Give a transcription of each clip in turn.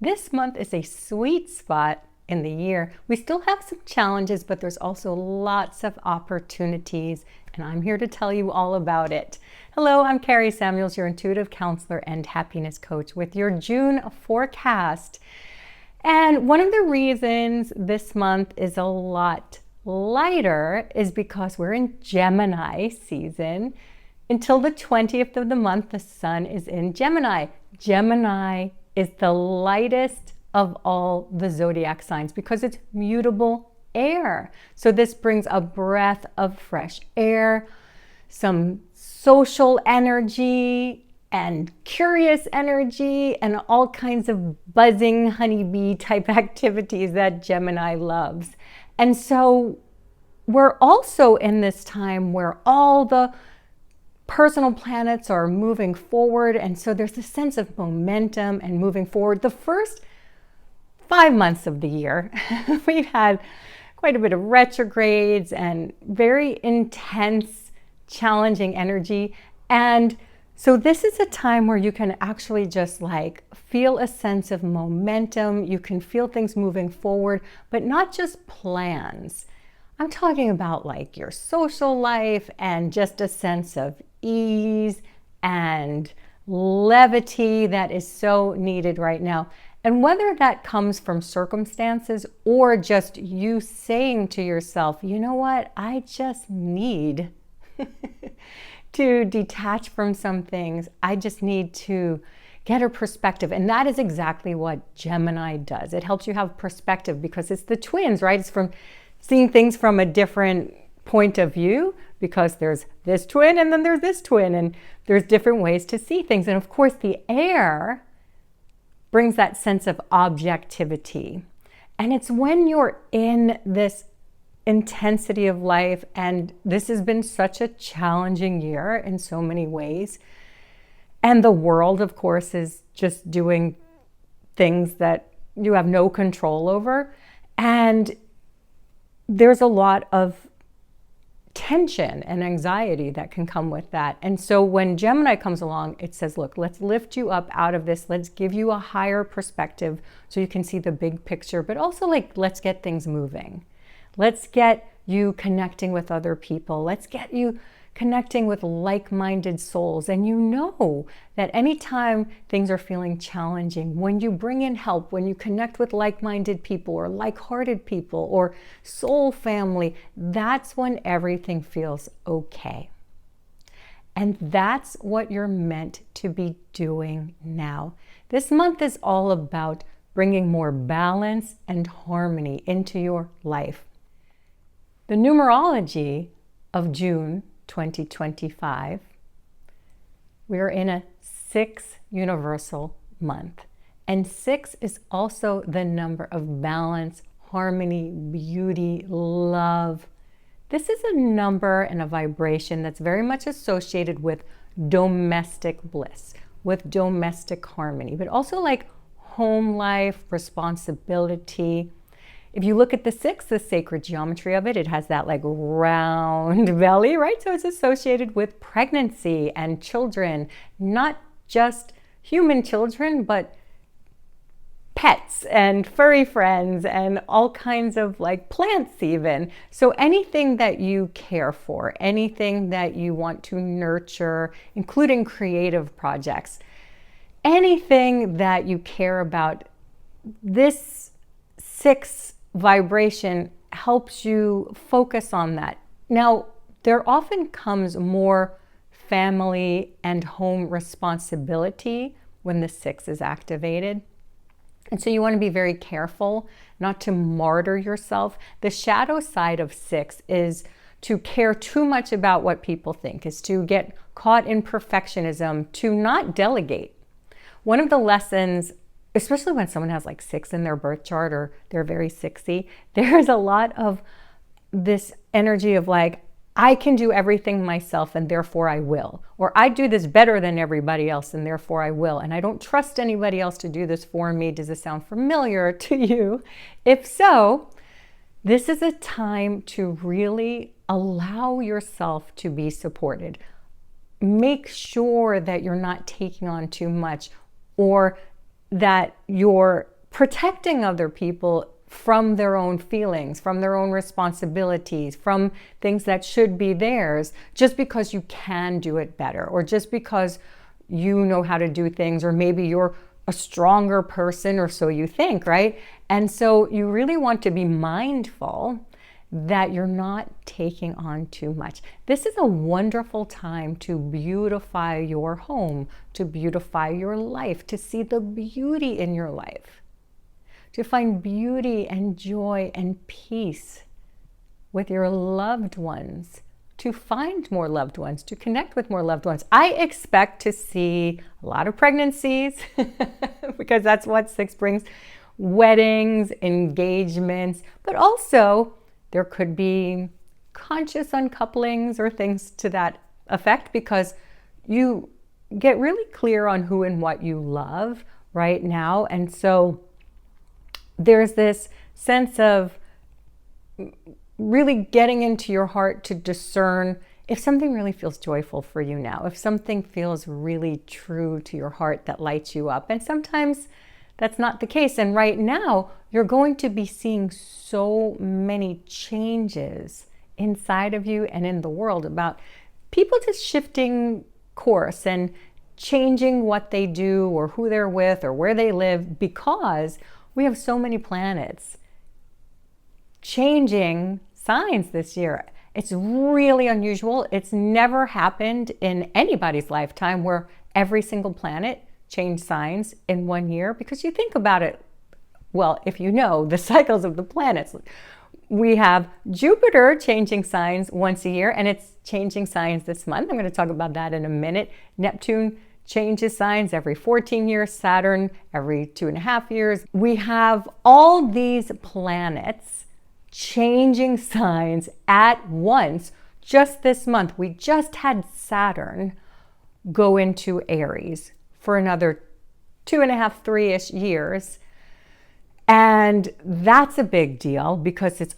This month is a sweet spot in the year. We still have some challenges, but there's also lots of opportunities, and I'm here to tell you all about it. Hello, I'm Kari Samuels, your intuitive counselor and happiness coach with your June forecast. And one of the reasons this month is a lot lighter is because we're in Gemini season. Until the 20th of the month, the sun is in Gemini. Gemini is the lightest of all the zodiac signs because it's mutable air. So this brings a breath of fresh air, some social energy and curious energy, and all kinds of buzzing honeybee type activities that Gemini loves. And so we're also in this time where all the personal planets are moving forward, and so there's a sense of momentum and moving forward. The first 5 months of the year, we've had quite a bit of retrogrades and very intense, challenging energy. And so this is a time where you can actually just feel a sense of momentum. You can feel things moving forward, but not just plans. I'm talking about your social life and just a sense of ease and levity that is so needed right now. And whether that comes from circumstances or just you saying to yourself, you know what, I just need to detach from some things. I just need to get a perspective. And that is exactly what Gemini does. It helps you have perspective because it's the twins, right? It's from seeing things from a different point of view, because there's this twin and then there's this twin, and there's different ways to see things. And of course, the air brings that sense of objectivity. And it's when you're in this intensity of life, and this has been such a challenging year in so many ways. And the world, of course, is just doing things that you have no control over. And there's a lot of tension and anxiety that can come with that. And so when Gemini comes along, it says, look, let's lift you up out of this. Let's give you a higher perspective so you can see the big picture, but also let's get things moving. Let's get you connecting with other people. Let's get you connecting with like-minded souls. And you know that anytime things are feeling challenging, when you bring in help, when you connect with like-minded people or like-hearted people or soul family, that's when everything feels okay. And that's what you're meant to be doing now. This month is all about bringing more balance and harmony into your life. The numerology of June 2025, we're in a 6 universal month. And 6 is also the number of balance, harmony, beauty, love. This is a number and a vibration that's very much associated with domestic bliss, with domestic harmony, but also home life, responsibility. If you look at the 6, the sacred geometry of it, it has that round belly, right? So it's associated with pregnancy and children, not just human children, but pets and furry friends and all kinds of plants even. So anything that you care for, anything that you want to nurture, including creative projects, anything that you care about, this 6 vibration helps you focus on that. Now, there often comes more family and home responsibility when the 6 is activated. And so you want to be very careful not to martyr yourself. The shadow side of 6 is to care too much about what people think, is to get caught in perfectionism, to not delegate. One of the lessons, especially when someone has 6 in their birth chart or they're very 6y, there's a lot of this energy of I can do everything myself and therefore I will. Or I do this better than everybody else and therefore I will. And I don't trust anybody else to do this for me. Does this sound familiar to you? If so, this is a time to really allow yourself to be supported. Make sure that you're not taking on too much or that you're protecting other people from their own feelings, from their own responsibilities, from things that should be theirs, just because you can do it better, or just because you know how to do things, or maybe you're a stronger person, or so you think, right? And so you really want to be mindful that you're not taking on too much. This is a wonderful time to beautify your home, to beautify your life, to see the beauty in your life, to find beauty and joy and peace with your loved ones, to find more loved ones, to connect with more loved ones. I expect to see a lot of pregnancies because that's what 6 brings, weddings, engagements, but also there could be conscious uncouplings or things to that effect, because you get really clear on who and what you love right now. And so there's this sense of really getting into your heart to discern if something really feels joyful for you now, if something feels really true to your heart that lights you up. And sometimes that's not the case. And right now, you're going to be seeing so many changes inside of you and in the world about people just shifting course and changing what they do or who they're with or where they live, because we have so many planets changing signs this year. It's really unusual. It's never happened in anybody's lifetime where every single planet changed signs in 1 year, because you think about it, well, if you know the cycles of the planets, we have Jupiter changing signs once a year, and it's changing signs this month. I'm going to talk about that in a minute. Neptune changes signs every 14 years, Saturn every 2.5 years. We have all these planets changing signs at once just this month. We just had Saturn go into Aries for another 2.5, 3-ish years. And that's a big deal because it's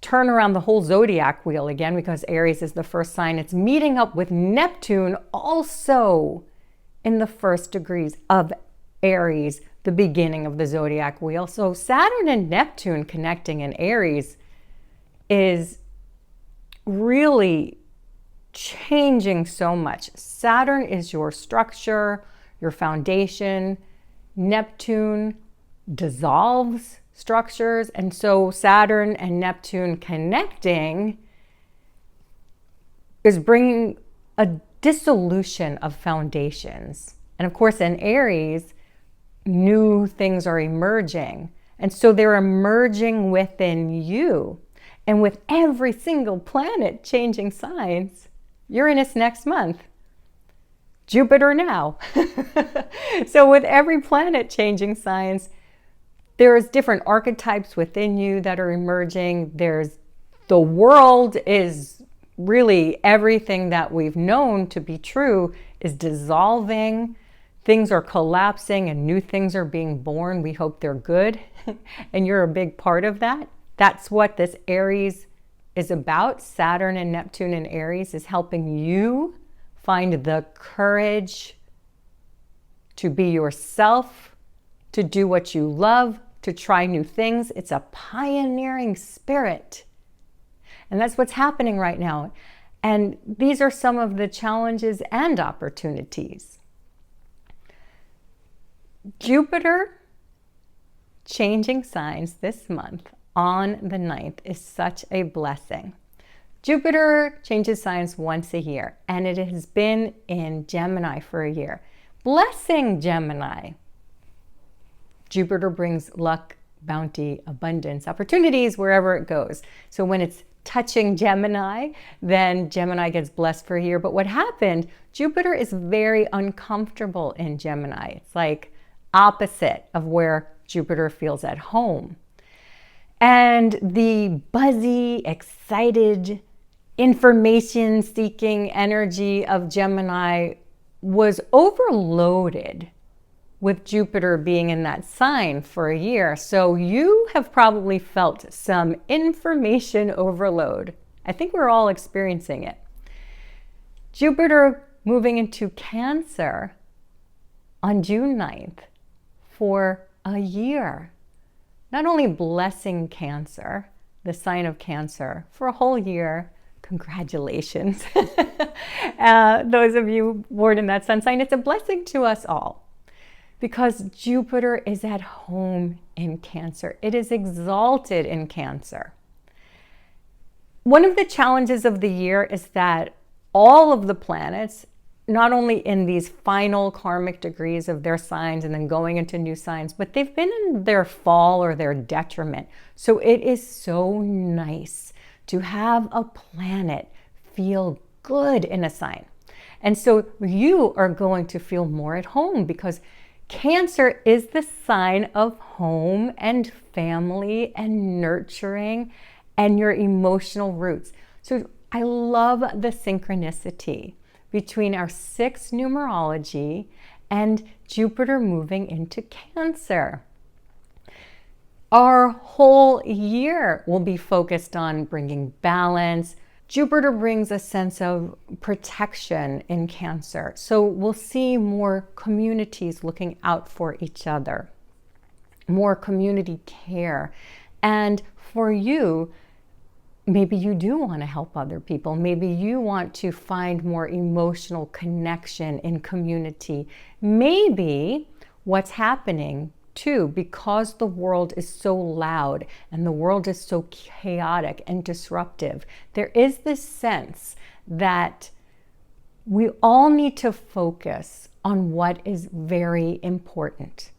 turn around the whole zodiac wheel again, because Aries is the first sign. It's meeting up with Neptune also in the first degrees of Aries, the beginning of the zodiac wheel. So Saturn and Neptune connecting in Aries is really changing so much. Saturn is your structure, your foundation. Neptune dissolves structures. And so Saturn and Neptune connecting is bringing a dissolution of foundations. And of course, in Aries, new things are emerging. And so they're emerging within you. And with every single planet changing signs, Uranus next month, Jupiter now. So with every planet changing signs, there's different archetypes within you that are emerging. The world is really everything that we've known to be true is dissolving. Things are collapsing and new things are being born. We hope they're good. And you're a big part of that. That's what this Aries is about. Saturn and Neptune in Aries is helping you find the courage to be yourself, to do what you love, to try new things. It's a pioneering spirit. And that's what's happening right now. And these are some of the challenges and opportunities. Jupiter changing signs this month on the 9th is such a blessing. Jupiter changes signs once a year, and it has been in Gemini for a year. Blessing Gemini. Jupiter brings luck, bounty, abundance, opportunities wherever it goes. So when it's touching Gemini, then Gemini gets blessed for a year. But what happened, Jupiter is very uncomfortable in Gemini. It's like opposite of where Jupiter feels at home. And the buzzy, excited, information-seeking energy of Gemini was overloaded with Jupiter being in that sign for a year. So you have probably felt some information overload. I think we're all experiencing it. Jupiter moving into Cancer on June 9th for a year. Not only blessing Cancer, the sign of Cancer, for a whole year. Congratulations. Those of you born in that sun sign, it's a blessing to us all because Jupiter is at home in Cancer. It is exalted in Cancer. One of the challenges of the year is that all of the planets, not only in these final karmic degrees of their signs and then going into new signs, but they've been in their fall or their detriment. So it is so nice to have a planet feel good in a sign. And so you are going to feel more at home because Cancer is the sign of home and family and nurturing and your emotional roots. So I love the synchronicity between our 6 numerology and Jupiter moving into Cancer. Our whole year will be focused on bringing balance. Jupiter brings a sense of protection in Cancer. So we'll see more communities looking out for each other, more community care. And for you, maybe you do want to help other people. Maybe you want to find more emotional connection in community. Maybe what's happening too, because the world is so loud and the world is so chaotic and disruptive, there is this sense that we all need to focus on what is very important.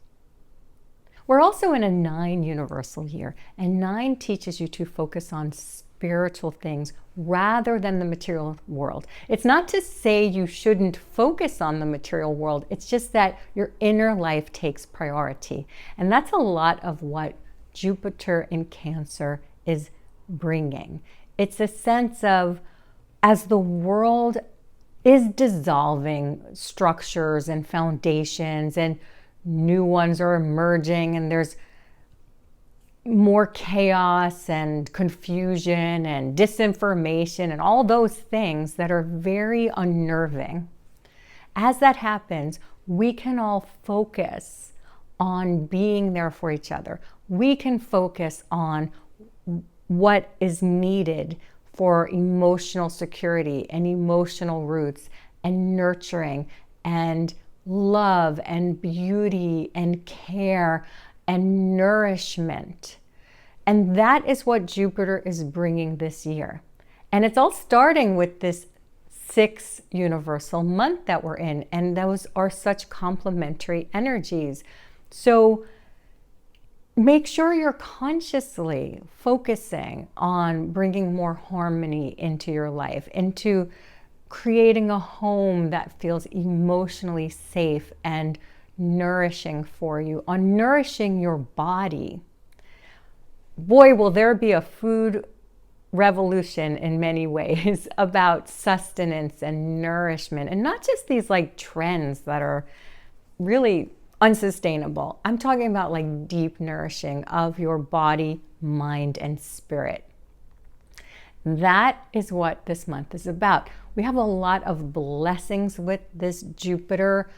We're also in a 9 universal year, and 9 teaches you to focus on spiritual things rather than the material world. It's not to say you shouldn't focus on the material world. It's just that your inner life takes priority. And that's a lot of what Jupiter in Cancer is bringing. It's a sense of, as the world is dissolving structures and foundations and new ones are emerging and there's more chaos and confusion and disinformation and all those things that are very unnerving. As that happens, we can all focus on being there for each other. We can focus on what is needed for emotional security and emotional roots and nurturing and love and beauty and care and nourishment. And that is what Jupiter is bringing this year. And it's all starting with this 6 universal month that we're in. And those are such complementary energies. So make sure you're consciously focusing on bringing more harmony into your life, into creating a home that feels emotionally safe and nourishing for you, on nourishing your body. Boy, will there be a food revolution in many ways about sustenance and nourishment, and not just these like trends that are really unsustainable. I'm talking about like deep nourishing of your body, mind, and spirit. That is what this month is about. We have a lot of blessings with this Jupiter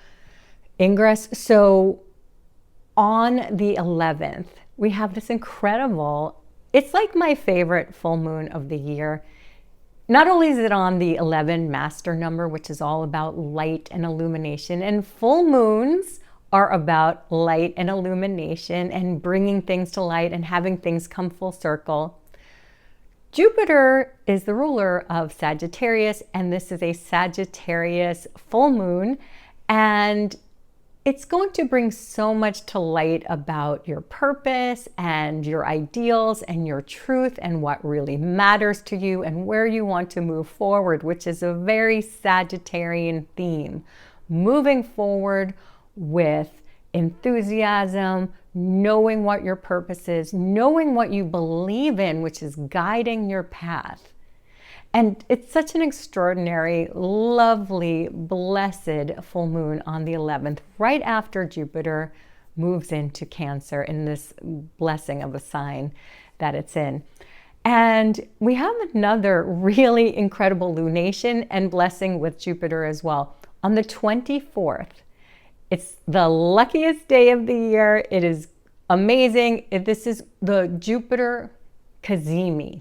ingress. So on the 11th, we have this incredible, it's like my favorite full moon of the year. Not only is it on the 11 master number, which is all about light and illumination, and full moons are about light and illumination and bringing things to light and having things come full circle. Jupiter is the ruler of Sagittarius, and this is a Sagittarius full moon, and it's going to bring so much to light about your purpose and your ideals and your truth and what really matters to you and where you want to move forward, which is a very Sagittarian theme. Moving forward with enthusiasm, knowing what your purpose is, knowing what you believe in, which is guiding your path. And it's such an extraordinary, lovely, blessed full moon on the 11th, right after Jupiter moves into Cancer in this blessing of a sign that it's in. And we have another really incredible lunation and blessing with Jupiter as well. On the 24th, It's the luckiest day of the year. It is amazing. This is the Jupiter Cazimi.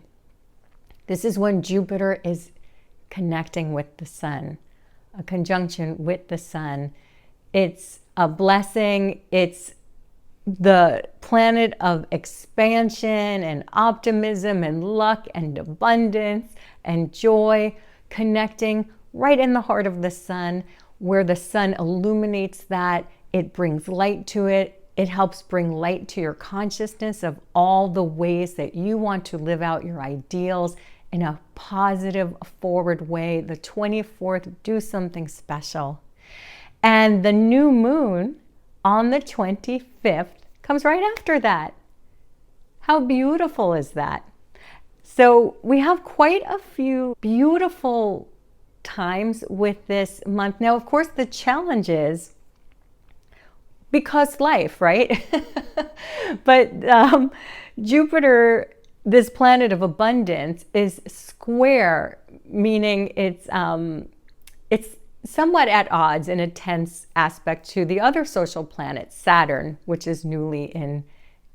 This is when Jupiter is connecting with the sun, a conjunction with the sun. It's a blessing. It's the planet of expansion and optimism and luck and abundance and joy, connecting right in the heart of the sun, where the sun illuminates that. It brings light to it. It helps bring light to your consciousness of all the ways that you want to live out your ideals in a positive, forward way. The 24th, do something special. And the new moon on the 25th comes right after that. How beautiful is that? So we have quite a few beautiful times with this month. Now, of course, the challenge is because life, right? But Jupiter, this planet of abundance, is square, meaning it's somewhat at odds in a tense aspect to the other social planet, Saturn, which is newly in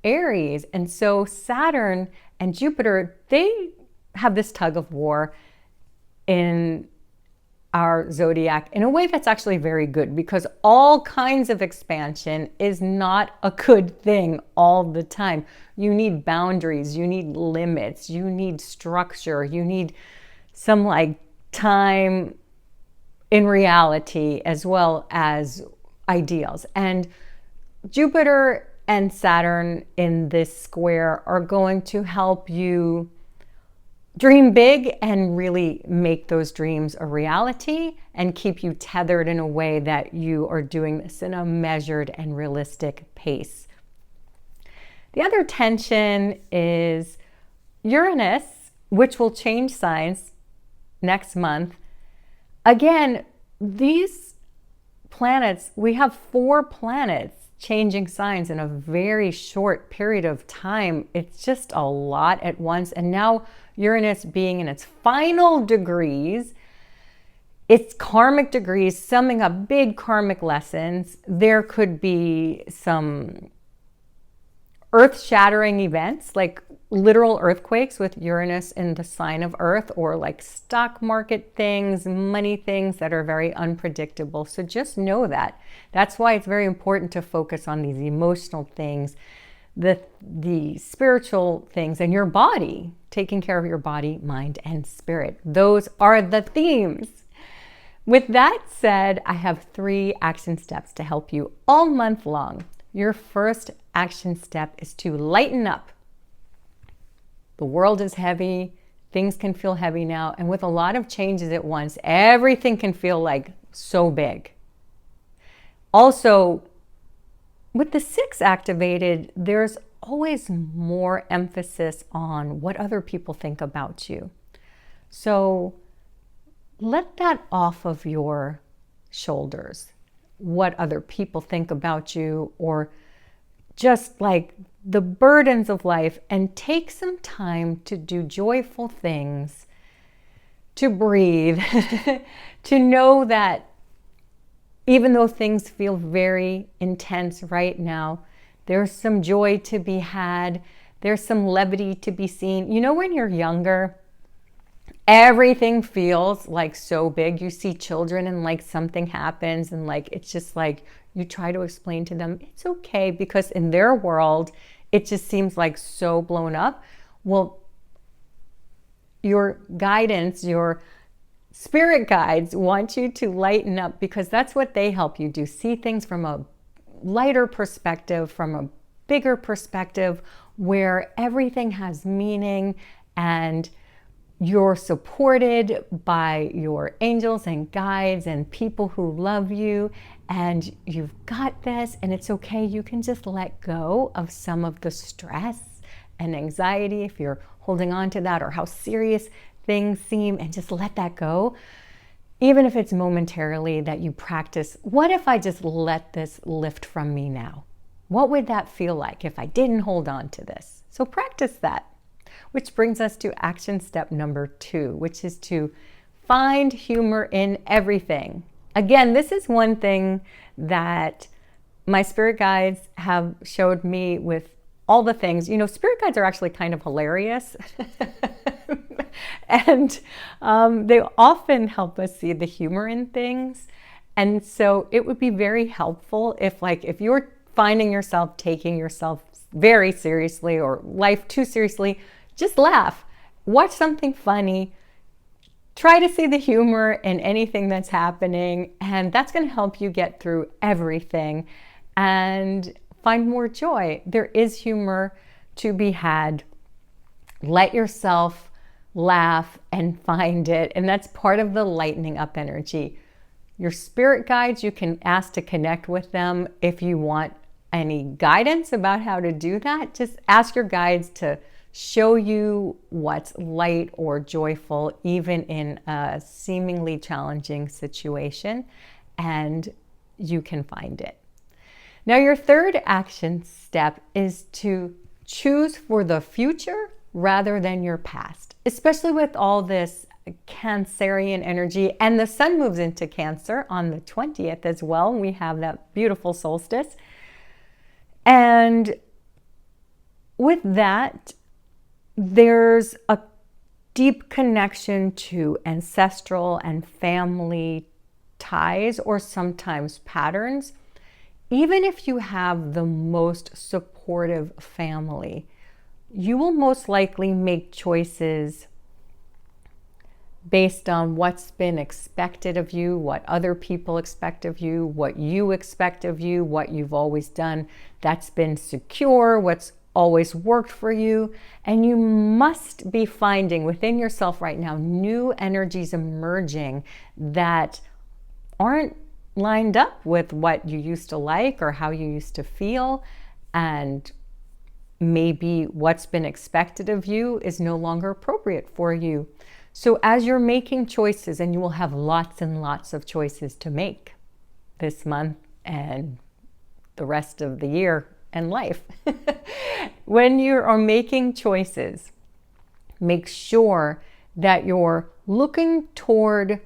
Aries. And so Saturn and Jupiter, they have this tug of war in our zodiac in a way that's actually very good, because all kinds of expansion is not a good thing all the time. You need boundaries, you need limits, you need structure, you need some like time in reality as well as ideals. And Jupiter and Saturn in this square are going to help you dream big and really make those dreams a reality and keep you tethered in a way that you are doing this in a measured and realistic pace. The other tension is Uranus, which will change signs next month. Again, these planets, we have 4 planets changing signs in a very short period of time. It's just a lot at once. And now Uranus being in its final degrees, its karmic degrees, summing up big karmic lessons. There could be some earth-shattering events, like literal earthquakes with Uranus in the sign of Earth, or like stock market things, money things that are very unpredictable. So just know that. That's why it's very important to focus on these emotional things, the spiritual things, and your body, taking care of your body, mind, and spirit. Those are the themes. With that said, I have 3 action steps to help you all month long. Your first action step is to lighten up. The world is heavy. Things can feel heavy now. And with a lot of changes at once, everything can feel like so big. Also, with the 6 activated, there's always more emphasis on what other people think about you. So let that off of your shoulders, what other people think about you, or just like the burdens of life, and take some time to do joyful things, to breathe, to know that even though things feel very intense right now, there's some joy to be had. There's some levity to be seen. You know, when you're younger, everything feels like so big. You see children and like something happens and like it's just like you try to explain to them it's okay, because in their world it just seems like so blown up. Well, your guidance, your spirit guides want you to lighten up, because that's what they help you do. See things from a lighter perspective, from a bigger perspective, where everything has meaning and you're supported by your angels and guides and people who love you, and you've got this, and it's okay. You can just let go of some of the stress and anxiety if you're holding on to that, or how serious things seem, and just let that go. Even if it's momentarily, that you practice, what if I just let this lift from me now? What would that feel like if I didn't hold on to this? So practice that. Which brings us to action step number 2, which is to find humor in everything. Again, this is one thing that my spirit guides have showed me with all the things. You know, spirit guides are actually kind of hilarious. And they often help us see the humor in things. And so it would be very helpful if you're finding yourself taking yourself very seriously or life too seriously, just laugh. Watch something funny. Try to see the humor in anything that's happening. And that's going to help you get through everything and find more joy. There is humor to be had. Let yourself laugh and find it. And that's part of the lightening up energy. Your spirit guides, you can ask to connect with them. If you want any guidance about how to do that, just ask your guides to show you what's light or joyful, even in a seemingly challenging situation, and you can find it. Now, your third action step is to choose for the future rather than your past, especially with all this Cancerian energy. And the sun moves into Cancer on the 20th as well. We have that beautiful solstice. And with that, there's a deep connection to ancestral and family ties, or sometimes patterns. Even if you have the most supportive family, you will most likely make choices based on what's been expected of you, what other people expect of you, what you expect of you, what you've always done that's been secure, what's always worked for you. And you must be finding within yourself right now new energies emerging that aren't lined up with what you used to like or how you used to feel. And maybe what's been expected of you is no longer appropriate for you. So as you're making choices, and you will have lots and lots of choices to make this month and the rest of the year and life. When you are making choices, make sure that you're looking toward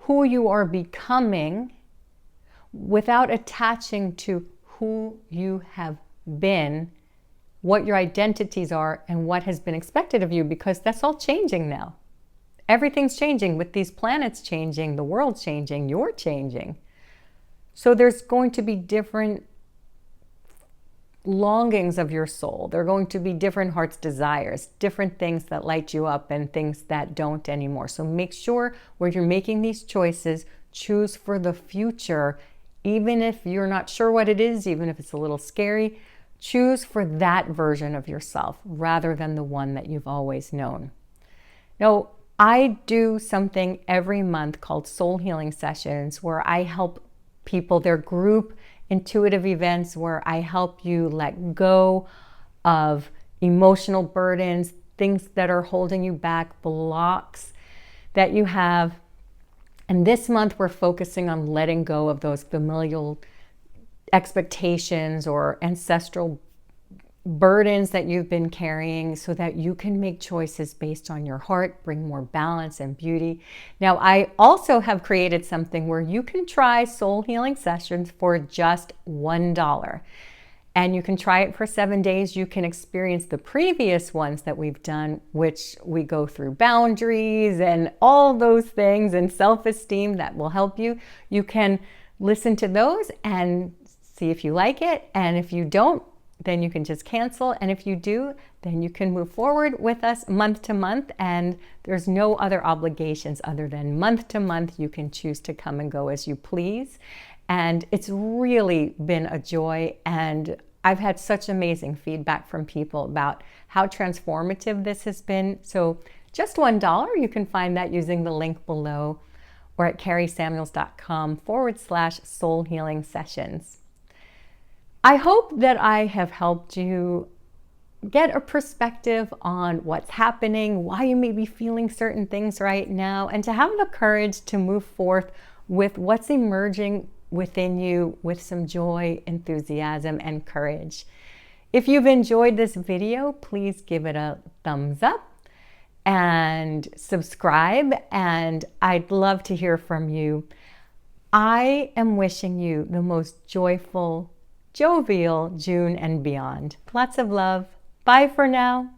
who you are becoming without attaching to who you have been, what your identities are, and what has been expected of you, because that's all changing now. Everything's changing with these planets changing, the world changing, you're changing. So there's going to be different longings of your soul. There are going to be different heart's desires, different things that light you up and things that don't anymore. So make sure where you're making these choices, choose for the future, even if you're not sure what it is, even if it's a little scary. Choose for that version of yourself rather than the one that you've always known. Now, I do something every month called Soul Healing Sessions, where I help people, they're group intuitive events where I help you let go of emotional burdens, things that are holding you back, blocks that you have. And this month we're focusing on letting go of those familial expectations or ancestral burdens that you've been carrying, so that you can make choices based on your heart, bring more balance and beauty. Now, I also have created something where you can try soul healing sessions for just $1. And you can try it for 7 days. You can experience the previous ones that we've done, which we go through boundaries and all those things and self-esteem that will help you. You can listen to those and see if you like it. And if you don't, then you can just cancel. And if you do, then you can move forward with us month to month. And there's no other obligations other than month to month. You can choose to come and go as you please. And it's really been a joy. And I've had such amazing feedback from people about how transformative this has been. So just $1, you can find that using the link below or at karisamuels.com/soul healing sessions. I hope that I have helped you get a perspective on what's happening, why you may be feeling certain things right now, and to have the courage to move forth with what's emerging within you with some joy, enthusiasm, and courage. If you've enjoyed this video, please give it a thumbs up and subscribe, and I'd love to hear from you. I am wishing you the most joyful, jovial June and beyond. Lots of love. Bye for now.